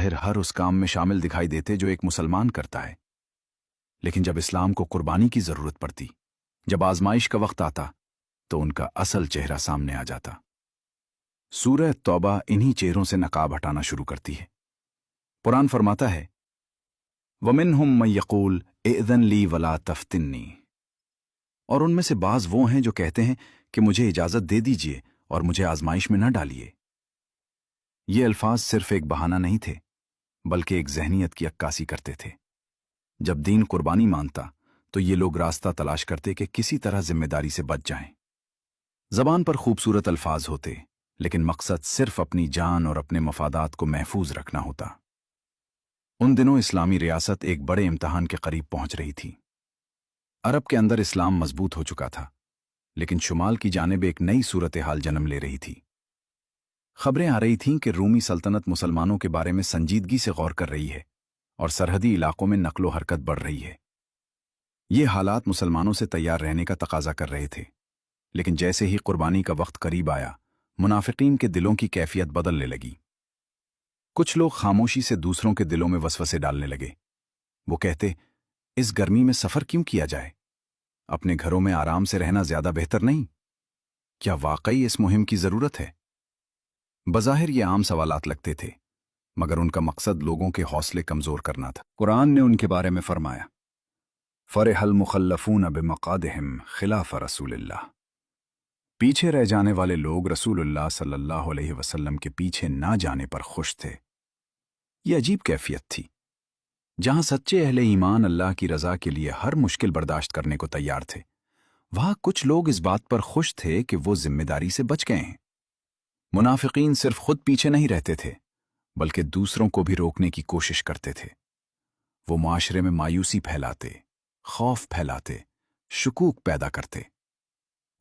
ہر اس کام میں شامل دکھائی دیتے جو ایک مسلمان کرتا ہے، لیکن جب اسلام کو قربانی کی ضرورت پڑتی، جب آزمائش کا وقت آتا، تو ان کا اصل چہرہ سامنے آ جاتا۔ سورہ توبہ انہی چہروں سے نقاب ہٹانا شروع کرتی ہے۔ قرآن فرماتا ہے، وَمِنْهُمْ مَن يَقُولُ اِئْذَنْ لِي وَلَا تَفْتِنِّي، اور ان میں سے بعض وہ ہیں جو کہتے ہیں کہ مجھے اجازت دے دیجئے اور مجھے آزمائش میں نہ ڈالیے۔ یہ الفاظ صرف ایک بہانہ نہیں تھے، بلکہ ایک ذہنیت کی عکاسی کرتے تھے۔ جب دین قربانی مانگتا تو یہ لوگ راستہ تلاش کرتے کہ کسی طرح ذمہ داری سے بچ جائیں۔ زبان پر خوبصورت الفاظ ہوتے، لیکن مقصد صرف اپنی جان اور اپنے مفادات کو محفوظ رکھنا ہوتا۔ ان دنوں اسلامی ریاست ایک بڑے امتحان کے قریب پہنچ رہی تھی۔ عرب کے اندر اسلام مضبوط ہو چکا تھا، لیکن شمال کی جانب ایک نئی صورتحال جنم لے رہی تھی۔ خبریں آ رہی تھیں کہ رومی سلطنت مسلمانوں کے بارے میں سنجیدگی سے غور کر رہی ہے اور سرحدی علاقوں میں نقل و حرکت بڑھ رہی ہے۔ یہ حالات مسلمانوں سے تیار رہنے کا تقاضا کر رہے تھے، لیکن جیسے ہی قربانی کا وقت قریب آیا، منافقین کے دلوں کی کیفیت بدلنے لگی۔ کچھ لوگ خاموشی سے دوسروں کے دلوں میں وسوسے ڈالنے لگے۔ وہ کہتے، اس گرمی میں سفر کیوں کیا جائے؟ اپنے گھروں میں آرام سے رہنا زیادہ بہتر نہیں؟ کیا واقعی اس مہم کی ضرورت ہے؟ بظاہر یہ عام سوالات لگتے تھے، مگر ان کا مقصد لوگوں کے حوصلے کمزور کرنا تھا۔ قرآن نے ان کے بارے میں فرمایا، فرح المخلفون بمقعدہم خلاف رسول اللہ، پیچھے رہ جانے والے لوگ رسول اللہ صلی اللہ علیہ وسلم کے پیچھے نہ جانے پر خوش تھے۔ یہ عجیب کیفیت تھی۔ جہاں سچے اہل ایمان اللہ کی رضا کے لیے ہر مشکل برداشت کرنے کو تیار تھے، وہاں کچھ لوگ اس بات پر خوش تھے کہ وہ ذمہ داری سے بچ گئے ہیں۔ منافقین صرف خود پیچھے نہیں رہتے تھے، بلکہ دوسروں کو بھی روکنے کی کوشش کرتے تھے۔ وہ معاشرے میں مایوسی پھیلاتے، خوف پھیلاتے، شکوک پیدا کرتے۔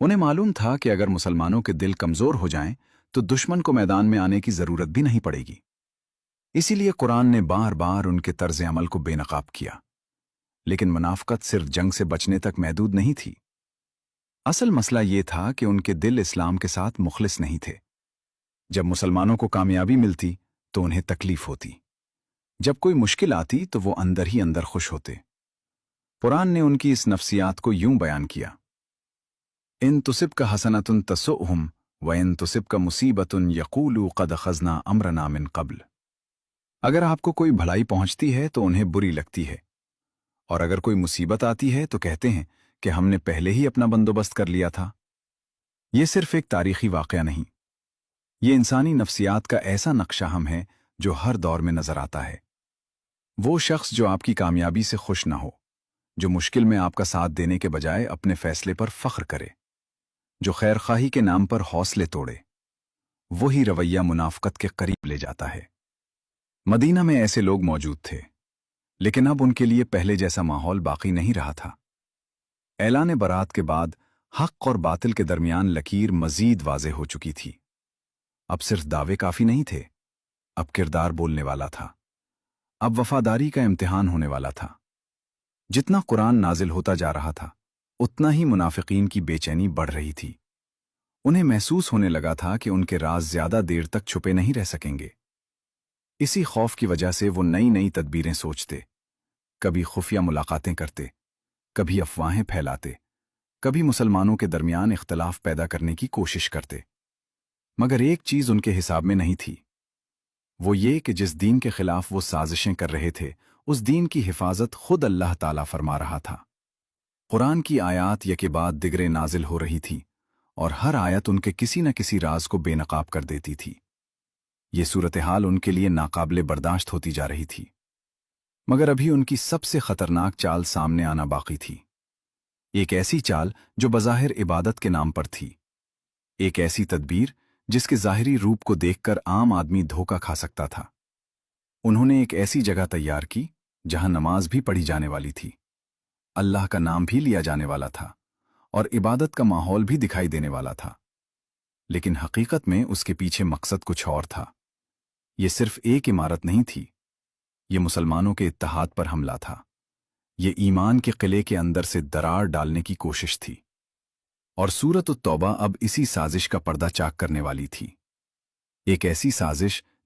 انہیں معلوم تھا کہ اگر مسلمانوں کے دل کمزور ہو جائیں تو دشمن کو میدان میں آنے کی ضرورت بھی نہیں پڑے گی۔ اسی لیے قرآن نے بار بار ان کے طرز عمل کو بے نقاب کیا۔ لیکن منافقت صرف جنگ سے بچنے تک محدود نہیں تھی۔ اصل مسئلہ یہ تھا کہ ان کے دل اسلام کے ساتھ مخلص نہیں تھے۔ جب مسلمانوں کو کامیابی ملتی تو انہیں تکلیف ہوتی، جب کوئی مشکل آتی تو وہ اندر ہی اندر خوش ہوتے۔ قرآن نے ان کی اس نفسیات کو یوں بیان کیا، ان تصبک حسنۃ تسؤہم وان تصبک مصیبۃ یقولوا قد اخذنا امرنا من قبل۔ اگر آپ کو کوئی بھلائی پہنچتی ہے تو انہیں بری لگتی ہے، اور اگر کوئی مصیبت آتی ہے تو کہتے ہیں کہ ہم نے پہلے ہی اپنا بندوبست کر لیا تھا۔ یہ صرف ایک تاریخی واقعہ نہیں، یہ انسانی نفسیات کا ایسا نقشہ ہم ہے جو ہر دور میں نظر آتا ہے۔ وہ شخص جو آپ کی کامیابی سے خوش نہ ہو، جو مشکل میں آپ کا ساتھ دینے کے بجائے اپنے فیصلے پر فخر کرے، جو خیر خواہی کے نام پر حوصلے توڑے، وہی رویہ منافقت کے قریب لے جاتا ہے۔ مدینہ میں ایسے لوگ موجود تھے، لیکن اب ان کے لیے پہلے جیسا ماحول باقی نہیں رہا تھا۔ اعلان برات کے بعد حق اور باطل کے درمیان لکیر مزید واضح ہو چکی تھی۔ اب صرف دعوے کافی نہیں تھے، اب کردار بولنے والا تھا، اب وفاداری کا امتحان ہونے والا تھا۔ جتنا قرآن نازل ہوتا جا رہا تھا، اتنا ہی منافقین کی بے چینی بڑھ رہی تھی۔ انہیں محسوس ہونے لگا تھا کہ ان کے راز زیادہ دیر تک چھپے نہیں رہ سکیں گے۔ اسی خوف کی وجہ سے وہ نئی نئی تدبیریں سوچتے، کبھی خفیہ ملاقاتیں کرتے، کبھی افواہیں پھیلاتے، کبھی مسلمانوں کے درمیان اختلاف پیدا کرنے کی کوشش کرتے۔ مگر ایک چیز ان کے حساب میں نہیں تھی، وہ یہ کہ جس دین کے خلاف وہ سازشیں کر رہے تھے، اس دین کی حفاظت خود اللہ تعالیٰ فرما رہا تھا۔ قرآن کی آیات یکے بعد دیگرے نازل ہو رہی تھی، اور ہر آیت ان کے کسی نہ کسی راز کو بے نقاب کر دیتی تھی۔ یہ صورتحال ان کے لیے ناقابل برداشت ہوتی جا رہی تھی، مگر ابھی ان کی سب سے خطرناک چال سامنے آنا باقی تھی۔ ایک ایسی چال جو بظاہر عبادت کے نام پر تھی، ایک ایسی تدبیر جس کے ظاہری روپ کو دیکھ کر عام آدمی دھوکہ کھا سکتا تھا۔ انہوں نے ایک ایسی جگہ تیار کی جہاں نماز بھی پڑھی جانے والی تھی، اللہ کا نام بھی لیا جانے والا تھا، اور عبادت کا ماحول بھی دکھائی دینے والا تھا۔ لیکن حقیقت میں اس کے پیچھے مقصد کچھ اور تھا۔ یہ صرف ایک عمارت نہیں تھی، یہ مسلمانوں کے اتحاد پر حملہ تھا، یہ ایمان کے قلعے کے اندر سے درار ڈالنے کی کوشش تھی۔ اور سورۃ التوبہ اب اسی سازش کا پردہ چاک کرنے والی تھی، ایک ایسی سازش